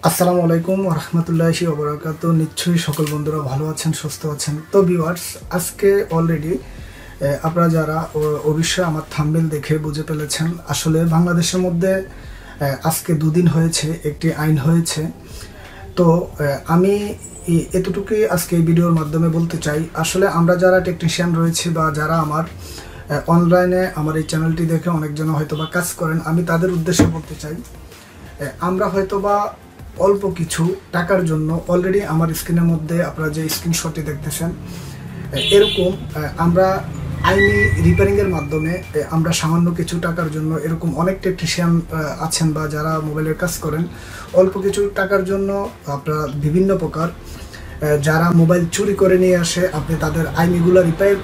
আসসালামু আলাইকুম ওয়া রাহমাতুল্লাহি ওয়া বারাকাতুহু। নিশ্চয়ই সকল বন্ধুরা ভালো আছেন, সুস্থ আছেন। তো ভিউয়ার্স, আজকে অলরেডি আপনারা যারা অবশ্যই আমার থাম্বনেল দেখে বুঝে ফেলেছেন, আসলে বাংলাদেশের মধ্যে আজকে দুদিন হয়েছে একটি আইন হয়েছে। তো আমি এতটুকুই আজকে এই ভিডিওর মাধ্যমে বলতে চাই। আসলে আমরা যারা টেকনিশিয়ান রয়েছে বা যারা আমার অনলাইনে আমার এই চ্যানেলটি দেখে অনেকজন হয়তোবা কাজ করেন, আমি তাদের উদ্দেশ্যে বলতে চাই, আমরা হয়তোবা অল্প কিছু টাকার জন্য অলরেডি আমার স্ক্রিনের মধ্যে আপনারা যে স্ক্রিনশটটি দেখতেছেন, এরকম আমরা আইনি রিপেয়ারিংয়ের মাধ্যমে আমরা সামান্য কিছু টাকার জন্য এরকম অনেক টেকনিশিয়ান আছেন বা যারা মোবাইলের কাজ করেন, অল্প কিছু টাকার জন্য আপনারা বিভিন্ন প্রকার যারা মোবাইল চুরি করে নিয়ে আসে, আপনি তাদের আইনিগুলো রিপেয়ার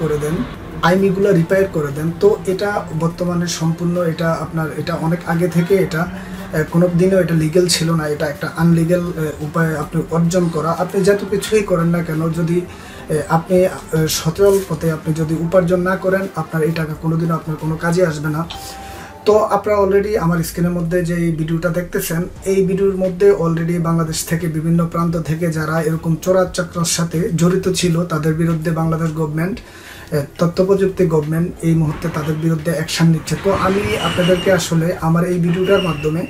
করে দেন। তো এটা বর্তমানে সম্পূর্ণ এটা আপনার এটা অনেক আগে থেকে এটা কোনো দিনও এটা লিগ্যাল ছিল না। এটা একটা আনলিগ্যাল উপায়ে আপনি অর্জন করা। আপনি যত কিছুই করেন না কেন, যদি আপনি সচল পথে আপনি যদি উপার্জন না করেন, আপনার এই টাকা কোনোদিনও আপনার কোনো কাজে আসবে না। তো আপনারা অলরেডি আমার স্ক্রিনের মধ্যে যে ভিডিওটা দেখতেছেন, এই ভিডিওর মধ্যে অলরেডি বাংলাদেশ থেকে বিভিন্ন প্রান্ত থেকে যারা এরকম চোরাচাক্রের সাথে জড়িত ছিল, তাদের বিরুদ্ধে বাংলাদেশ গভর্নমেন্ট, তথ্য প্রযুক্তি গভর্নমেন্ট এই মুহূর্তে তাদের বিরুদ্ধে অ্যাকশন নিচ্ছে। তো আমি আপনাদেরকে আসলে আমার এই ভিডিওটার মাধ্যমে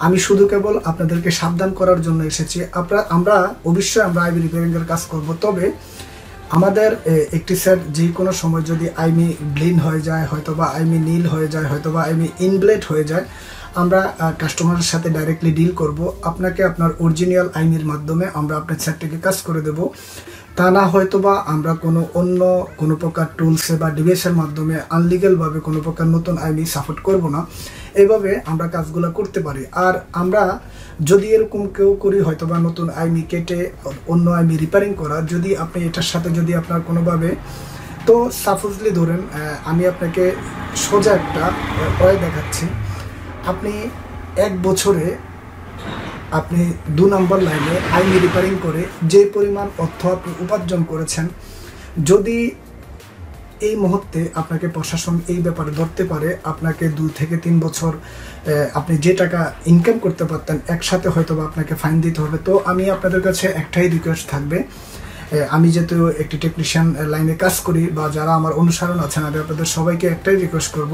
আমি শুধু কেবল আপনাদেরকে সাবধান করার জন্য এসেছি। আমরা অবশ্যই আমরা আইমি রিপেয়ারিংয়ের কাজ করব, তবে আমাদের একটি সেট যে কোনো সময় যদি আইমি ব্লিন হয়ে যায়, হয়তোবা আইমি নীল হয়ে যায়, হয়তোবা আইমি ইনব্লেড হয়ে যায়, আমরা কাস্টমারের সাথে ডাইরেক্টলি ডিল করব। আপনাকে আপনার অরিজিনাল আইমির মাধ্যমে আমরা আপনার সেটটিকে কাজ করে দেব। তা না হয়তোবা আমরা অন্য কোনো প্রকার টুলসে বা ডিভাইসের মাধ্যমে আনলিগ্যালভাবে কোনো প্রকার নতুন আইমি সাপোর্ট করব না। এইভাবে আমরা কাজগুলো করতে পারি। আর আমরা যদি এরকম কেউ করি, হয়তোবা নতুন আইমি কেটে অন্য আইমি রিপেয়ারিং করা, যদি আপনি এটার সাথে যদি আপনার কোনোভাবে, তো সাপোজলি ধরেন আমি আপনাকে সোজা একটা ওয়ে দেখাচ্ছি। আপনি 1 বছরে আপনি 2 নম্বর লাইনে আইনি রিপেয়ারিং করে যে পরিমাণ অর্থ আপনি উপার্জন করেছেন, যদি এই মুহূর্তে আপনাকে প্রশাসন এই ব্যাপারে ধরতে পারে, আপনাকে 2 থেকে 3 বছর আপনি যে টাকা ইনকাম করতে পারতেন একসাথে হয়তো বা আপনাকে ফাইন দিতে হবে। তো আমি আপনাদের কাছে একটাই রিকোয়েস্ট থাকবে, আমি যেহেতু একটি টেকনিশিয়ান লাইনে কাজ করি বা যারা আমার অনুসরণ আছেন, আমি আপনাদের সবাইকে একটাই রিকোয়েস্ট করব,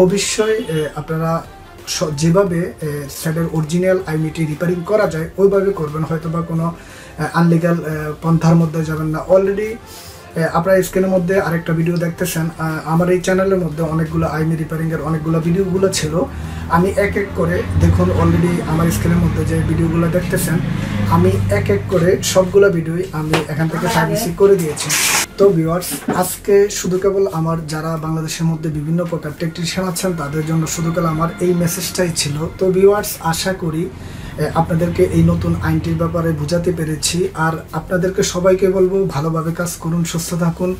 অবশ্যই আপনারা যেভাবে সেটের অরিজিনাল আইমিটি রিপেয়ারিং করা যায় ওইভাবে করবেন, হয়তো বা কোনো আনলিগাল পন্থার মধ্যে যাবেন না। অলরেডি আপনারা স্ক্রিনের মধ্যে আরেকটা ভিডিও দেখতেছেন, আমার এই চ্যানেলের মধ্যে অনেকগুলো আইমি রিপেয়ারিংয়ের অনেকগুলো ভিডিওগুলো ছিল। আমি এক এক করে দেখুন, অলরেডি আমার স্ক্রিনের মধ্যে যে ভিডিওগুলো দেখতেছেন, আমি এক এক করে সবগুলো ভিডিওই আমি এখান থেকে সার্ভিসিং করে দিয়েছি। তো ভিউয়ার্স, আজকে শুধু কেবল আমার যারা বাংলাদেশের মধ্যে বিভিন্ন প্রকার টেকনিশিয়ান আছেন তাদের জন্য শুধু কেবল আমার এই মেসেজটাই ছিল। তো ভিউয়ার্স, আশা করি আপনাদেরকে এই নতুন আইনটির ব্যাপারে বোঝাতে পেরেছি। আর আপনাদেরকে সবাইকে বলবো, ভালোভাবে কাজ করুন, সুস্থ থাকুন।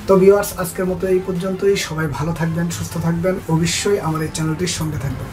তো ভিউয়ার্স, আজকের মতো এই পর্যন্তই। সবাই ভালো থাকবেন, সুস্থ থাকবেন, অবশ্যই আমার এই চ্যানেলটির সঙ্গে থাকবেন।